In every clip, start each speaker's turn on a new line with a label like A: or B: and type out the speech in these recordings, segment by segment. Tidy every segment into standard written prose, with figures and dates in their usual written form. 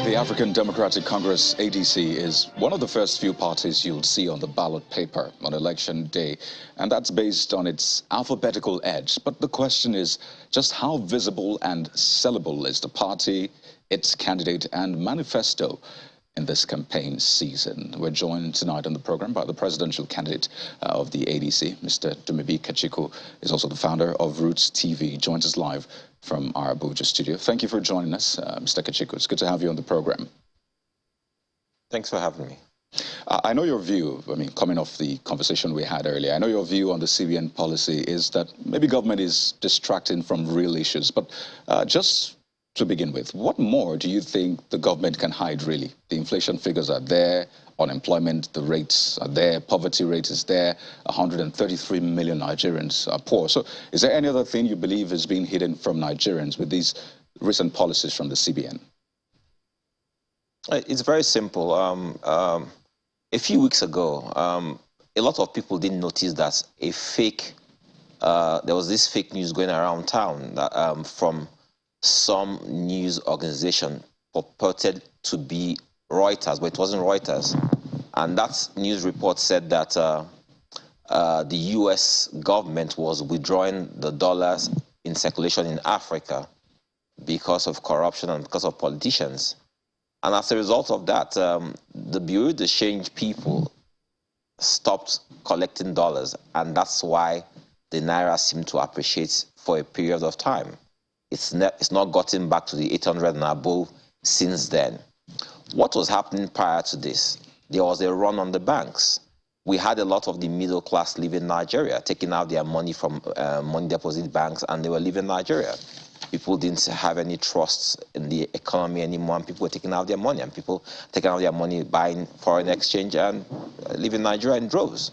A: The African Democratic Congress, ADC, is one of the first few parties you'll see on the ballot paper on election day, and that's based on its alphabetical edge. But the question is, just how visible and sellable is the party, its candidate, and manifesto in this campaign season? We're joined tonight on the program by the presidential candidate of the ADC, Mr. Dumebi Kachikwu, is also the founder of Roots TV, joins us live from our Abuja studio. Thank you for joining us, Mr. Kachikwu. It's good to have you on the program.
B: Thanks for having me.
A: I know your view, coming off the conversation we had earlier, I know your view on the CBN policy is that maybe government is distracting from real issues. But just to begin with, what more do you think the government can hide, really? The inflation figures are there, unemployment, the rates are there, poverty rate is there, 133 million Nigerians are poor. So is there any other thing you believe is being hidden from Nigerians with these recent policies from the CBN?
B: It's very simple. A few weeks ago, a lot of people didn't notice that there was this fake news going around town that, from some news organization purported to be Reuters, but it wasn't Reuters. And that news report said that the U.S. government was withdrawing the dollars in circulation in Africa because of corruption and because of politicians. And as a result of that, the Bureau de Change people stopped collecting dollars, and that's why the Naira seemed to appreciate for a period of time. It's not gotten back to the 800 and above since then. What was happening prior to this? There was a run on the banks. We had a lot of the middle class leaving Nigeria, taking out their money from money deposit banks, and they were leaving Nigeria. People didn't have any trust in the economy anymore, and people were taking out their money, and people taking out their money, buying foreign exchange, and leaving Nigeria in droves.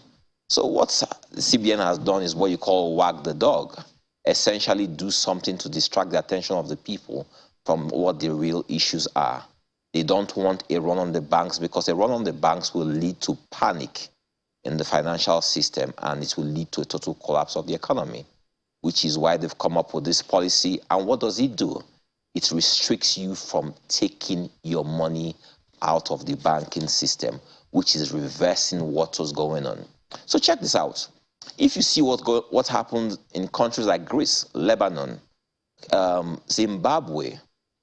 B: So what the CBN has done is what you call wag the dog, essentially do something to distract the attention of the people from what the real issues are. They don't want a run on the banks, because a run on the banks will lead to panic in the financial system, and it will lead to a total collapse of the economy, which is why they've come up with this policy. And what does it do? It restricts you from taking your money out of the banking system, which is reversing what was going on. So check this out. If you see what happened in countries like Greece, Lebanon, Zimbabwe,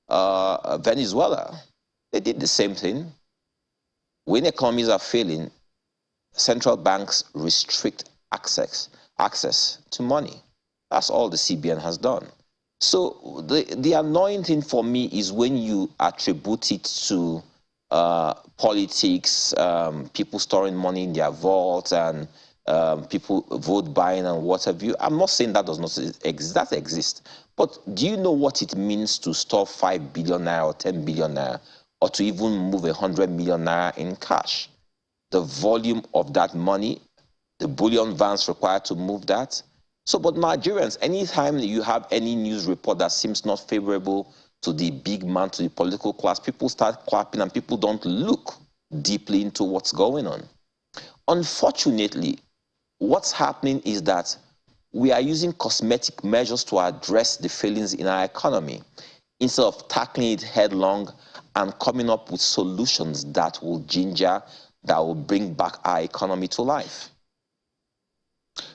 B: Venezuela, they did the same thing. When economies are failing, central banks restrict access to money. That's all the CBN has done. So the annoying thing for me is when you attribute it to politics, people storing money in their vaults, and people vote buying and what have you. I'm not saying that does not exist. That exists. But do you know what it means to store 5 billion naira or 10 billion naira, or to even move 100 million naira in cash? The volume of that money, the bullion vans required to move that. So, but Nigerians, anytime you have any news report that seems not favorable to the big man, to the political class, people start clapping, and people don't look deeply into what's going on. Unfortunately, what's happening is that we are using cosmetic measures to address the failings in our economy, instead of tackling it headlong and coming up with solutions that will bring back our economy to life.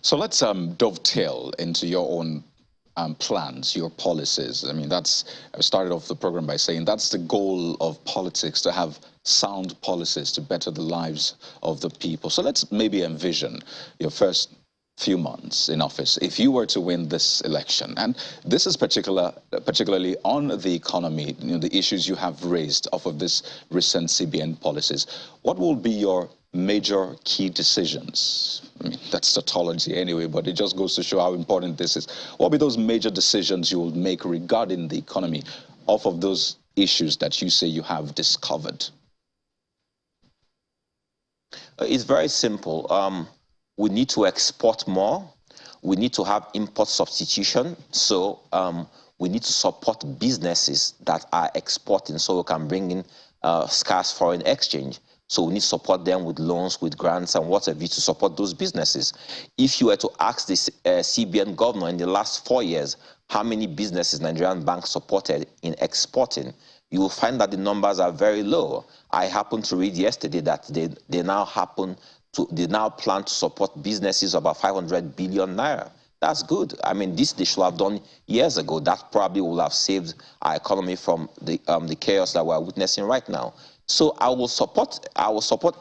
A: So let's dovetail into your own plans, your policies. I started off the program by saying that's the goal of politics, to have sound policies to better the lives of the people. So let's maybe envision your first few months in office if you were to win this election. And this is particularly on the economy, the issues you have raised off of this recent CBN policies. What will be your major key decisions? That's tautology anyway, but it just goes to show how important this is. What will be those major decisions you will make regarding the economy off of those issues that you say you have discovered?
B: It's very simple. We need to export more. We need to have import substitution. So we need to support businesses that are exporting, so we can bring in scarce foreign exchange. So we need to support them with loans, with grants, and whatever to support those businesses. If you were to ask the CBN governor in the last 4 years, how many businesses Nigerian banks supported in exporting, you will find that the numbers are very low. I happened to read yesterday that they now plan to support businesses of about 500 billion naira. That's good. I mean, this they should have done years ago. That probably would have saved our economy from the chaos that we're witnessing right now. So I will support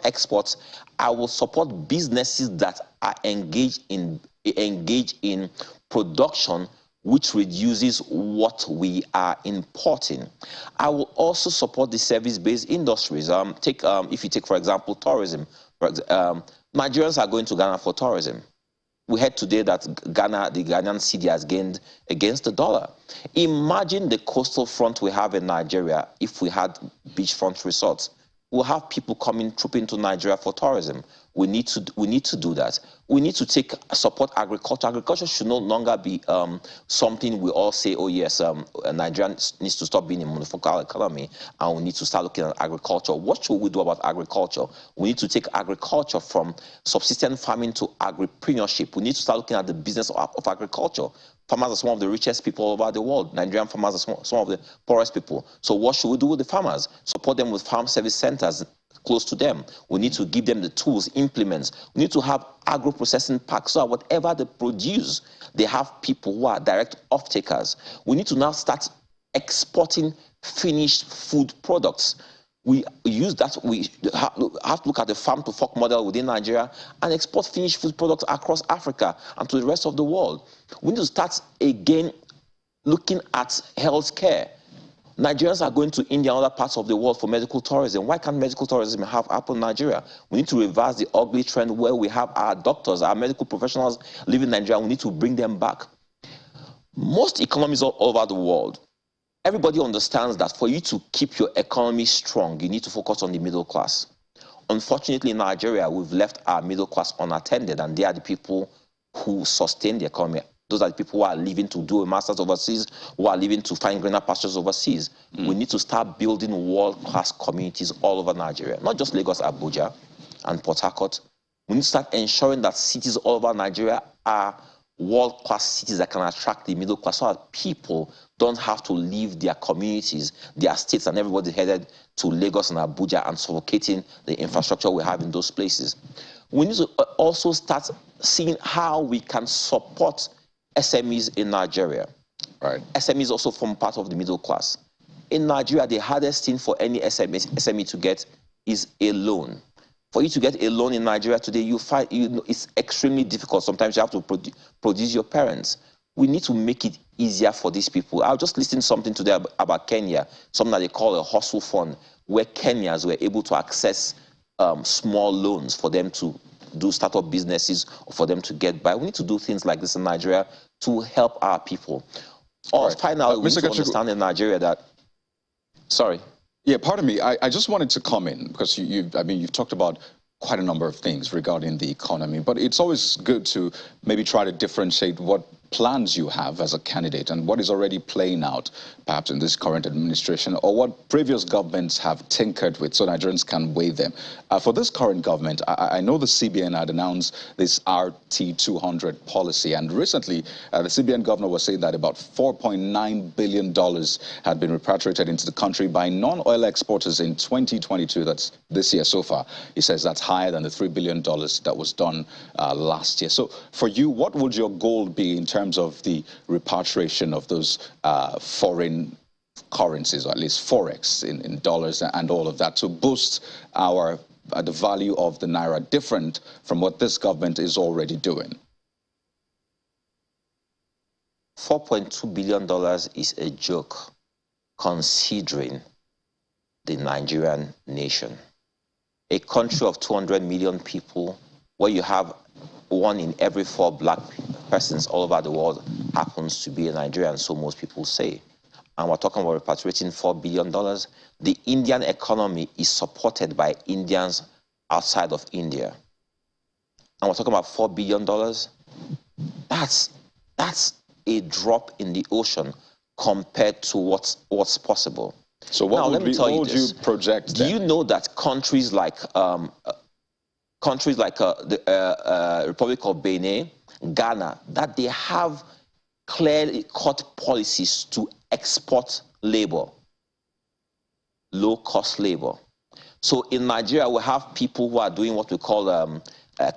B: exports. I will support businesses that are engaged in production which reduces what we are importing. I will also support the service-based industries. If you take, for example, tourism. Nigerians are going to Ghana for tourism. We heard today that the Ghanaian cedi has gained against the dollar. Imagine the coastal front we have in Nigeria if we had beachfront resorts. We'll have people trooping to Nigeria for tourism. We need to do that. We need to support agriculture. Agriculture should no longer be something we all say, oh yes, Nigeria needs to stop being a monofocal economy and we need to start looking at agriculture. What should we do about agriculture? We need to take agriculture from subsistence farming to agripreneurship. We need to start looking at the business of agriculture. Farmers are some of the richest people all over the world. Nigerian farmers are some of the poorest people. So what should we do with the farmers? Support them with farm service centers close to them. We need to give them the tools, implements. We need to have agro-processing parks so that whatever they produce, they have people who are direct off-takers. We need to now start exporting finished food products. We use that. We have to look at the farm-to-fork model within Nigeria and export finished food products across Africa and to the rest of the world. We need to start again looking at healthcare. Nigerians are going to India and other parts of the world for medical tourism. Why can't medical tourism happen in Nigeria? We need to reverse the ugly trend where we have our doctors, our medical professionals living in Nigeria. We need to bring them back. Most economies all over the world, everybody understands that for you to keep your economy strong, you need to focus on the middle class. Unfortunately, in Nigeria, we've left our middle class unattended, and they are the people who sustain the economy. Those are the people who are leaving to do a master's overseas, who are leaving to find greener pastures overseas. We need to start building world-class communities all over Nigeria, not just Lagos, Abuja, and Port Harcourt. We need to start ensuring that cities all over Nigeria are world-class cities that can attract the middle class so that people don't have to leave their communities, their states, and everybody headed to Lagos and Abuja and suffocating the infrastructure we have in those places. We need to also start seeing how we can support SMEs in Nigeria.
A: Right.
B: SMEs also form part of the middle class. In Nigeria, the hardest thing for any SME to get is a loan. For you to get a loan in Nigeria today, you find it's extremely difficult. Sometimes you have to produce your parents. We need to make it easier for these people. I was just listening to something today about Kenya, something that they call a hustle fund, where Kenyans were able to access small loans for them to do startup businesses or for them to get by. We need to do things like this in Nigeria to help our people.
A: Right.
B: Finally, we need to understand in Nigeria that... Sorry.
A: Yeah, pardon me. I just wanted to come in because you've talked about quite a number of things regarding the economy, but it's always good to maybe try to differentiate what plans you have as a candidate and what is already playing out, perhaps in this current administration, or what previous governments have tinkered with so Nigerians can weigh them. For this current government, I know the CBN had announced this RT200 policy, and recently the CBN governor was saying that about $4.9 billion had been repatriated into the country by non-oil exporters in 2022. That's this year so far. He says that's higher than the $3 billion that was done last year. So for you, what would your goal be in terms of the repatriation of those foreign currencies, or at least forex in dollars and all of that, to boost the value of the naira, different from what this government is already doing?
B: $4.2 billion is a joke considering the Nigerian nation. A country of 200 million people, where you have 1 in every 4 black persons all over the world happens to be a Nigerian, so most people say. And we're talking about repatriating $4 billion. The Indian economy is supported by Indians outside of India. And we're talking about $4 billion. That's a drop in the ocean compared to what's possible.
A: So what would you project then?
B: Do you know that countries like the Republic of Benin, Ghana, that they have clearly cut policies to export labor, low-cost labor. So in Nigeria, we have people who are doing what we call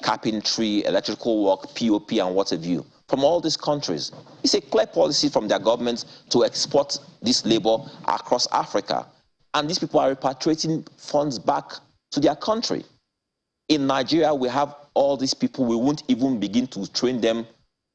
B: carpentry, electrical work, POP, and what have you, from all these countries. It's a clear policy from their governments to export this labor across Africa. And these people are repatriating funds back to their country. In Nigeria, we have all these people. We won't even begin to train them,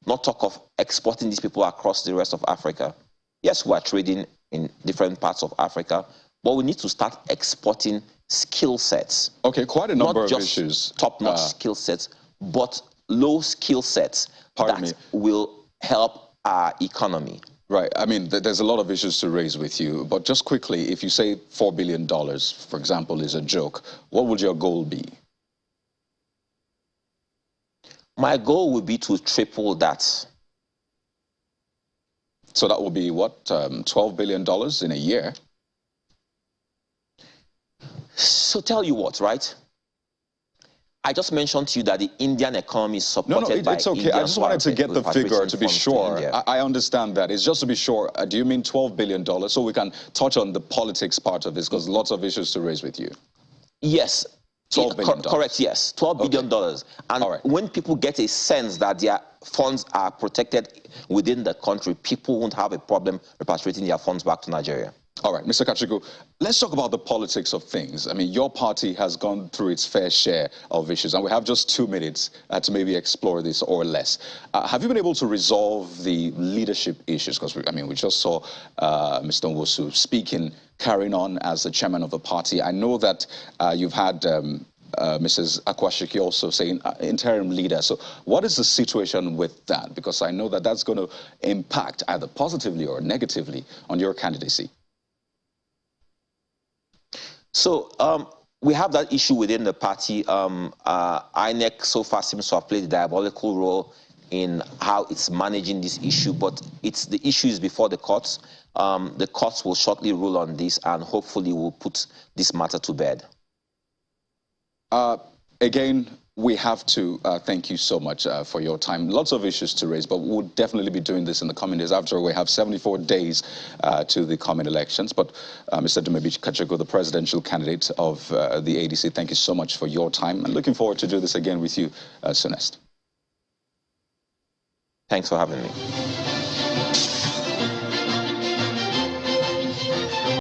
B: not talk of exporting these people across the rest of Africa. Yes, we are trading in different parts of Africa, but we need to start exporting skill sets.
A: Okay, quite a number of issues.
B: Not just top-notch skill sets, but low skill sets that will help our economy.
A: Right. I mean, there's a lot of issues to raise with you, but just quickly, if you say $4 billion, for example, is a joke, what would your goal be?
B: My goal would be to triple that.
A: So that would be what, $12 billion in a year?
B: So tell you what, right? I just mentioned to you that the Indian economy is supported by
A: it's okay.
B: Indian
A: I just wanted to get the figure to be sure. I understand that. It's just to be sure. Do you mean $12 billion? So we can touch on the politics part of this because lots of issues to raise with you.
B: Yes.
A: $12 billion.
B: Correct, yes. $12 billion. And when people get a sense that their funds are protected within the country, people won't have a problem repatriating their funds back to Nigeria.
A: All right, Mr. Kachikwu, let's talk about the politics of things. I mean, your party has gone through its fair share of issues, and we have just 2 minutes to maybe explore this or less. Have you been able to resolve the leadership issues? Because, we just saw Mr. Nwosu speaking, carrying on as the chairman of the party. I know that you've had Mrs. Akwashiki also saying interim leader. So what is the situation with that? Because I know that that's going to impact either positively or negatively on your candidacy.
B: So we have that issue within the party. INEC so far seems to have played a diabolical role in how it's managing this issue, but the issue is before the courts. The courts will shortly rule on this and hopefully will put this matter to bed.
A: Again, we have to thank you so much for your time. Lots of issues to raise, but we'll definitely be doing this in the coming days. After all, we have 74 days to the coming elections. But Mr. Dumebi Kachikwu, the presidential candidate of the ADC, thank you so much for your time. And looking forward to do this again with you soonest.
B: Thanks for having me.